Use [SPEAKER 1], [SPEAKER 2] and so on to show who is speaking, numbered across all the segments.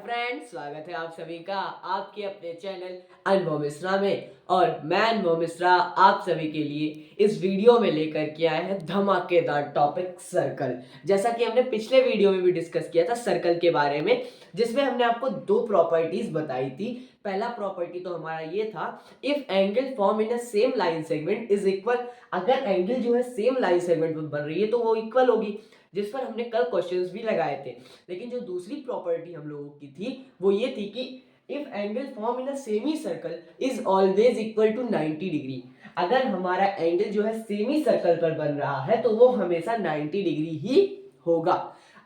[SPEAKER 1] Friends, स्वागत है आप सभी का आपके अपने चैनल अनुभव मिश्रा में। और मैं अनुभव मिश्रा आप सभी के लिए इस वीडियो में लेकर के आए हैं धमाकेदार टॉपिक सर्कल। जैसा कि हमने पिछले वीडियो में भी डिस्कस किया था सर्कल के बारे में, जिसमें हमने आपको दो प्रॉपर्टीज बताई थी। पहला प्रॉपर्टी तो हमारा ये था, if angle form in a same line segment is equal. अगर एंगल जो है सेम लाइन सेगमेंट में बन रही है तो वो इक्वल होगी, जिस पर हमने कल क्वेश्चंस भी लगाए थे। लेकिन जो दूसरी प्रॉपर्टी हम लोगों की थी वो ये थी कि if angle form in a semicircle is always equal to 90 degree. अगर हमारा एंगल जो है सेमी सर्कल पर बन रहा है तो वो हमेशा 90 डिग्री ही होगा।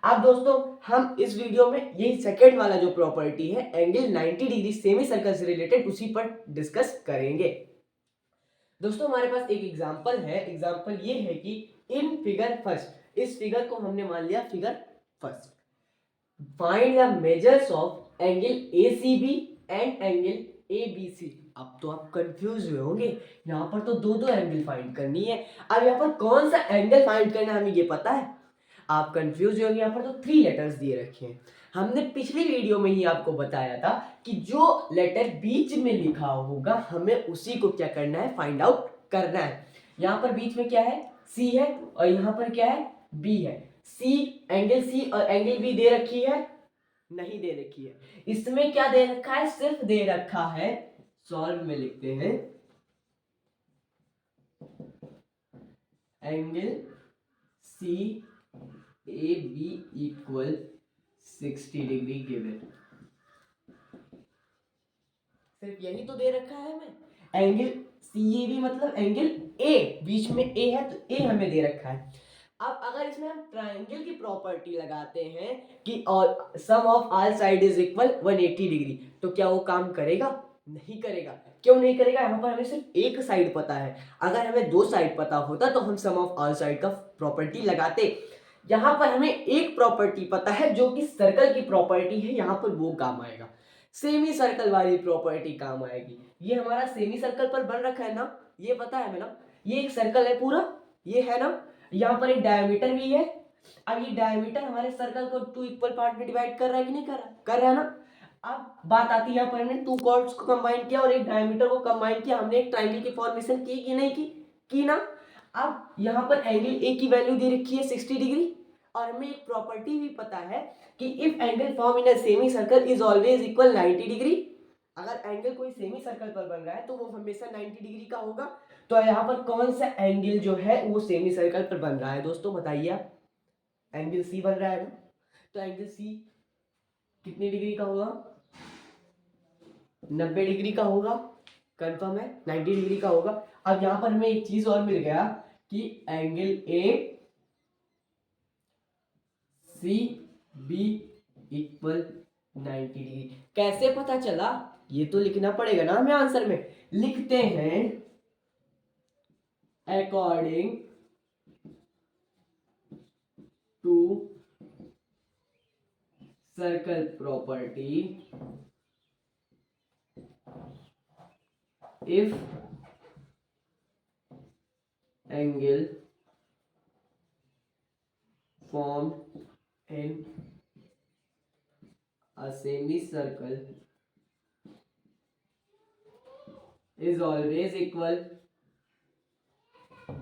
[SPEAKER 1] अब दोस्तों हम इस वीडियो में यही सेकंड वाला जो प्रॉपर्टी है एंगल 90 डिग्री सेमी सर्कल से रिलेटेड उसी पर डिस्कस करेंगे। दोस्तों हमारे पास एक एग्जांपल है। एग्जांपल ये है कि इन फिगर फर्स्ट, इस फिगर को हमने मान लिया figure first. Find the measures of angle ACB and angle ABC. अब तो आप कंफ्यूज हुए होंगे, यहाँ पर तो दो दो एंगल फाइंड करनी है। अब यहाँ पर कौन सा एंगल फाइंड करना है हमें ये पता है। आप कंफ्यूज होंगे, यहाँ पर तो 3 लेटर्स दिए रखे हैं। हमने पिछली वीडियो में ही आपको बताया था कि जो लेटर बीच में लिखा होगा हमें उसी को क्या करना है, फाइंड आउट करना है। यहाँ पर बीच में क्या है, सी है, और यहाँ पर क्या है, बी है। सी, एंगल सी और एंगल बी दे रखी है, नहीं दे रखी है। इसमें क्या दे रखा है, सिर्फ दे रखा है, सॉल्व में लिखते हैं angle C A B equal 60 degree given. सिर्फ यही तो दे रखा है हमें। एंगल सी ए बी मतलब एंगल ए, बीच में ए है तो ए हमें दे रखा है। अब अगर इसमें हम ट्रायंगल की प्रॉपर्टी लगाते हैं कि और sum of all side is equal 180 degree, तो क्या वो काम करेगा? नहीं करेगा। क्यों नहीं करेगा? यहाँ पर हमें सिर्फ एक साइड पता है। अगर हमें दो साइड पता होता तो हम सम ऑफ ऑल साइड का प्रॉपर्टी लगाते। यहाँ पर हमें एक प्रॉपर्टी पता है जो कि सर्कल की प्रॉपर्टी है, यहाँ पर वो काम आएगा। सेमी सर्कल वाली प्रॉपर्टी काम आएगी। ये हमारा सेमी सर्कल पर बन रखा है ना, ये पता है हमें ना, ये एक सर्कल है पूरा, ये है ना, यहाँ पर एक डायमीटर भी है। अब ये डायमीटर हमारे सर्कल को 2 इक्वल पार्ट में डिवाइड कर रहा है कि नहीं कर रहा? कर रहा है ना। अब बात आती है, यहाँ पर हमने 2 कॉर्ड्स को कंबाइन किया और एक डायमीटर को कंबाइन किया, हमने एक ट्रायंगल की फॉर्मेशन की कि नहीं की ना। अब यहाँ पर एंगल ए की वैल्यू दे रखी है 60 डिग्री, और हमें एक प्रॉपर्टी भी पता है कि if angle form in a semicircle is always equal 90 degree. अगर एंगल कोई सेमी सर्कल पर बन रहा है तो वो हमेशा 90 डिग्री का होगा। तो यहाँ पर कौन सा एंगल जो है वो सेमी सर्कल पर बन रहा है दोस्तों, बताइए आप। एंगल सी बन रहा है ना, तो एंगल सी कितनी डिग्री का होगा? 90 डिग्री का होगा। कंफर्म है, 90 डिग्री का होगा। अब यहाँ पर हमें एक चीज और मिल गया कि angle A C B equal 90 degree. कैसे पता चला? ये तो लिखना पड़ेगा ना हमें आंसर में। लिखते हैं according to circle property if angle formed in a semicircle is always equal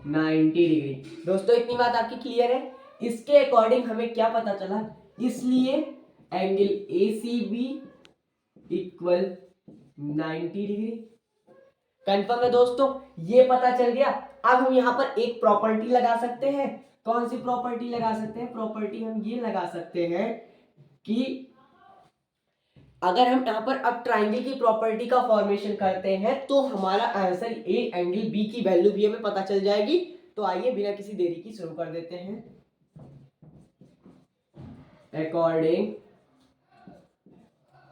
[SPEAKER 1] 90 degree. दोस्तों इतनी बात आपकी क्लियर है? इसके अकॉर्डिंग हमें क्या पता चला, इसलिए angle ACB equal 90 degree. Confirm है दोस्तों, ये पता चल गया। अब हम यहाँ पर एक प्रॉपर्टी लगा सकते हैं। कौन सी प्रॉपर्टी लगा सकते हैं? प्रॉपर्टी हम ये लगा सकते हैं कि अगर हम यहाँ पर अब ट्रायंगल की प्रॉपर्टी का फॉर्मेशन करते हैं तो हमारा आंसर ए एंगल बी की वैल्यू भी हमें पता चल जाएगी। तो आइए बिना किसी देरी की शुरू कर देते हैं। अकॉर्डिंग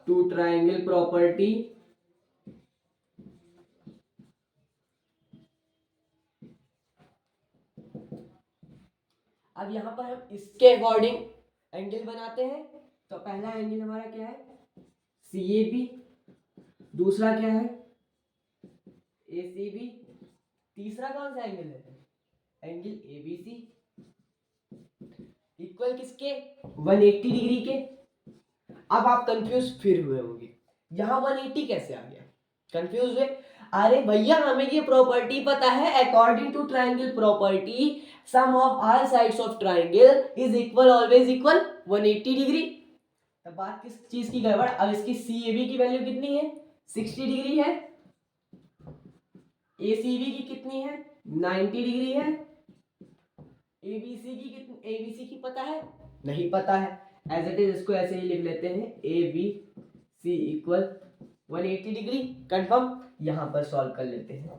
[SPEAKER 1] टू ट्रायंगल प्रॉपर्टी अब यहाँ पर हम इसके अकॉर्डिंग एंगल बनाते हैं। तो पहला एंगल हमारा क्या है, CAB। दूसरा क्या है, ACB। तीसरा कौन सा एंगल है, एंगल ABC। इक्वल किसके, 180 डिग्री के। अब आप कंफ्यूज फिर हुए होंगे, यहाँ 180 कैसे आ गया, कंफ्यूज हुए। अरे भैया हमें ये प्रॉपर्टी पता है, according to triangle property sum of all sides of triangle is equal always equal 180 degree. अब बात किस चीज की गड़बड़, अब इसकी CAB की वैल्यू कितनी है, 60 डिग्री है, ACB की कितनी है, 90 डिग्री है, ABC की कितनी, ABC की पता है, नहीं पता है, एज इट इज इसको ऐसे ही लिख लेते हैं ABC इक्वल 180 डिग्री, कंफर्म। यहां पर सॉल्व कर लेते हैं।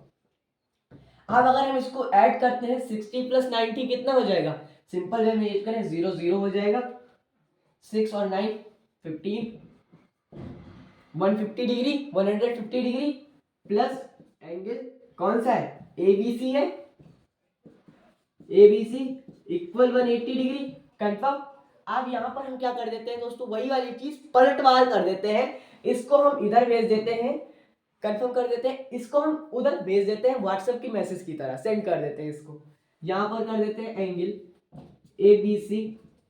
[SPEAKER 1] अब अगर हम इसको ऐड करते हैं 60 प्लस 90 कितना हो जाएगा, सिंपल वे में यूज करें 0 0 हो जाएगा, 6 और 9 15, 150 डिग्री, 150 डिग्री प्लस एंगल कौन सा है, ABC है, ABC इक्वल 180 डिग्री, कंफर्म। अब यहां पर हम क्या कर देते हैं दोस्तों, वही वाली चीज पलटवार कर देते हैं, इसको हम इधर भेज देते हैं, कंफर्म कर देते हैं, इसको हम उधर भेज देते हैं, व्हाट्सएप की मैसेज की तरह सेंड कर देते हैं, इसको यहां पर कर देते हैं angle ABC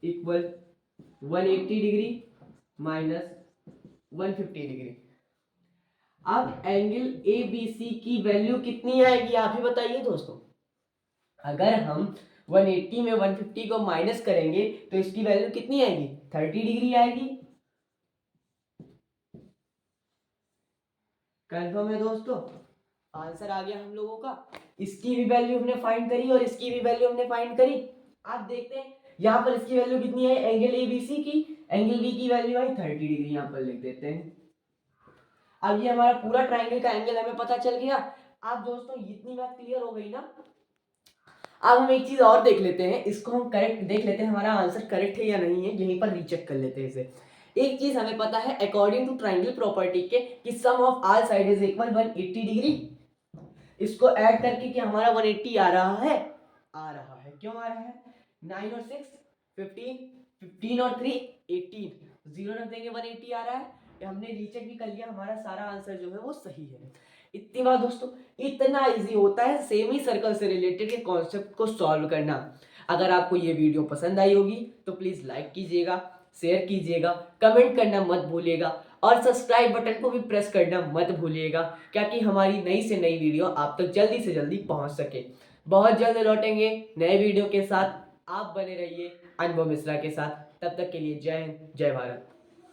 [SPEAKER 1] equal 180 degree minus 150 degree. अब एंगल ABC की वैल्यू कितनी आएगी आप ही बताइए दोस्तों, अगर हम 180 में 150 को माइनस करेंगे तो इसकी वैल्यू कितनी आएगी, 30 डिग्री आएगी, कंफर्म है दोस्तों। आंसर आ गया हम लोगों का, इसकी भी वैल्यू हमने फाइंड करी और इसकी भी वैल्यू हमने फाइंड करी। आप देखते हैं यहाँ पर इसकी वैल्यू कितनी है एंगल ABC की, एंगल B की वैल्यू आई 30 डिग्री, यहाँ पर लिख देते हैं। अब ये हमारा पूरा ट्राइंगल का एंगल हमें पता चल गया। आप दोस्तों इतनी बात क्लियर हो गई ना, अब हम एक चीज और देख लेते हैं, इसको हम करेक्ट देख लेते हैं हमारा आंसर करेक्ट है या नहीं है, यहीं पर रीचेक कर लेते हैं इसे। एक चीज हमें पता है अकॉर्डिंग टू ट्राइंगल प्रॉपर्टी के कि sum of all side is equal 180 degree, इसको ऐड करके कि हमारा 180 आ रहा है, क्यों आ रहा है, 9 और 6 15, 15 और 3 18, 0 रख देंगे 180 आ रहा है। हमने रीचेक भी कर लिया, हमारा सारा आंसर जो है वो सही है। इतनी बात दोस्तों, इतना इजी होता है सेमी सर्कल से रिलेटेड के कॉन्सेप्ट को सॉल्व करना। अगर आपको ये वीडियो पसंद आई होगी तो प्लीज लाइक कीजिएगा, शेयर कीजिएगा, कमेंट करना मत भूलिएगा और सब्सक्राइब बटन को भी प्रेस करना मत भूलिएगा, ताकि हमारी नई से नई वीडियो आप तक जल्दी से जल्दी पहुंच सके। बहुत जल्द लौटेंगे नए वीडियो के साथ, आप बने रहिए अनुभव मिश्रा के साथ। तब तक के लिए जय हिंद, जय भारत।